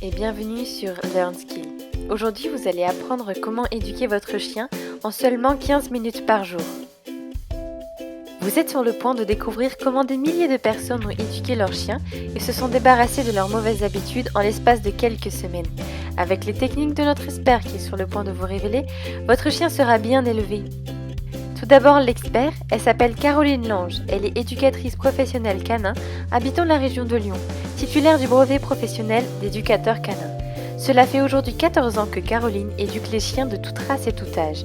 et bienvenue sur LearnSkill. Aujourd'hui, vous allez apprendre comment éduquer votre chien en seulement 15 minutes par jour. Vous êtes sur le point de découvrir comment des milliers de personnes ont éduqué leurs chiens et se sont débarrassés de leurs mauvaises habitudes en l'espace de quelques semaines. Avec les techniques de notre expert qui est sur le point de vous révéler, votre chien sera bien élevé. Tout d'abord, l'expert, elle s'appelle Caroline Lange. Elle est éducatrice professionnelle canin, habitant la région de Lyon, titulaire du brevet professionnel d'éducateur canin. Cela fait aujourd'hui 14 ans que Caroline éduque les chiens de toute race et tout âge.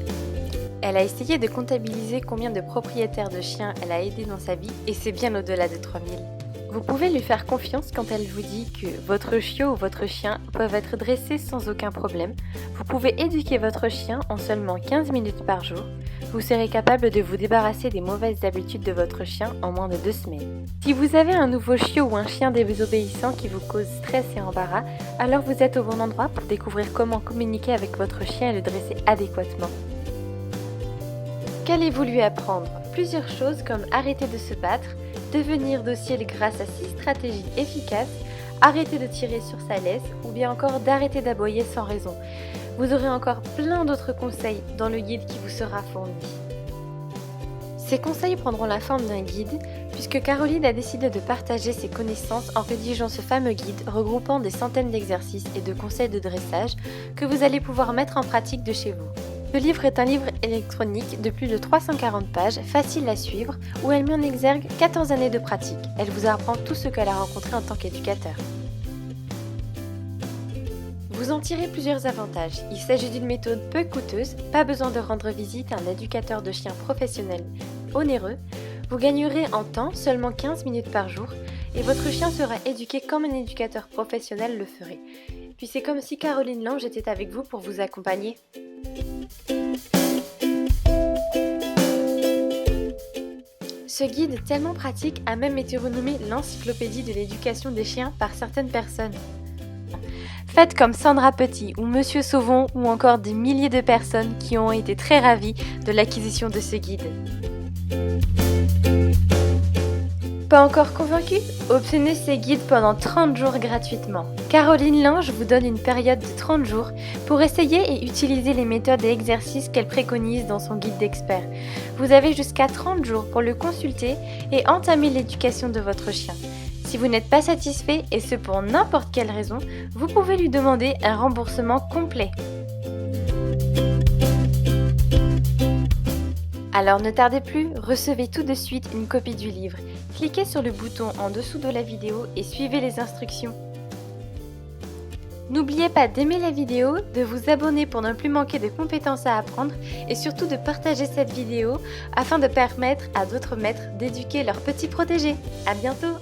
Elle a essayé de comptabiliser combien de propriétaires de chiens elle a aidé dans sa vie et c'est bien au-delà de 3000. Vous pouvez lui faire confiance quand elle vous dit que votre chiot ou votre chien peuvent être dressés sans aucun problème. Vous pouvez éduquer votre chien en seulement 15 minutes par jour. Vous serez capable de vous débarrasser des mauvaises habitudes de votre chien en moins de 2 semaines. Si vous avez un nouveau chiot ou un chien désobéissant qui vous cause stress et embarras, alors vous êtes au bon endroit pour découvrir comment communiquer avec votre chien et le dresser adéquatement. Qu'allez-vous lui apprendre? Plusieurs choses comme arrêter de se battre, devenir docile grâce à 6 stratégies efficaces, arrêter de tirer sur sa laisse ou bien encore d'arrêter d'aboyer sans raison. Vous aurez encore plein d'autres conseils dans le guide qui vous sera fourni. Ces conseils prendront la forme d'un guide puisque Caroline a décidé de partager ses connaissances en rédigeant ce fameux guide regroupant des centaines d'exercices et de conseils de dressage que vous allez pouvoir mettre en pratique de chez vous. Ce livre est un livre électronique de plus de 340 pages, facile à suivre, où elle met en exergue 14 années de pratique. Elle vous apprend tout ce qu'elle a rencontré en tant qu'éducateur. Vous en tirez plusieurs avantages. Il s'agit d'une méthode peu coûteuse, pas besoin de rendre visite à un éducateur de chiens professionnel onéreux. Vous gagnerez en temps seulement 15 minutes par jour et votre chien sera éduqué comme un éducateur professionnel le ferait. Puis c'est comme si Caroline Lange était avec vous pour vous accompagner. Ce guide tellement pratique a même été renommé l'encyclopédie de l'éducation des chiens par certaines personnes. Faites comme Sandra Petit ou Monsieur Sauvon ou encore des milliers de personnes qui ont été très ravies de l'acquisition de ce guide. Pas encore convaincu? Obtenez ces guides pendant 30 jours gratuitement. Caroline Lange vous donne une période de 30 jours pour essayer et utiliser les méthodes et exercices qu'elle préconise dans son guide d'expert. Vous avez jusqu'à 30 jours pour le consulter et entamer l'éducation de votre chien. Si vous n'êtes pas satisfait, et ce pour n'importe quelle raison, vous pouvez lui demander un remboursement complet. Alors ne tardez plus, recevez tout de suite une copie du livre. Cliquez sur le bouton en dessous de la vidéo et suivez les instructions. N'oubliez pas d'aimer la vidéo, de vous abonner pour ne plus manquer de compétences à apprendre et surtout de partager cette vidéo afin de permettre à d'autres maîtres d'éduquer leurs petits protégés. À bientôt!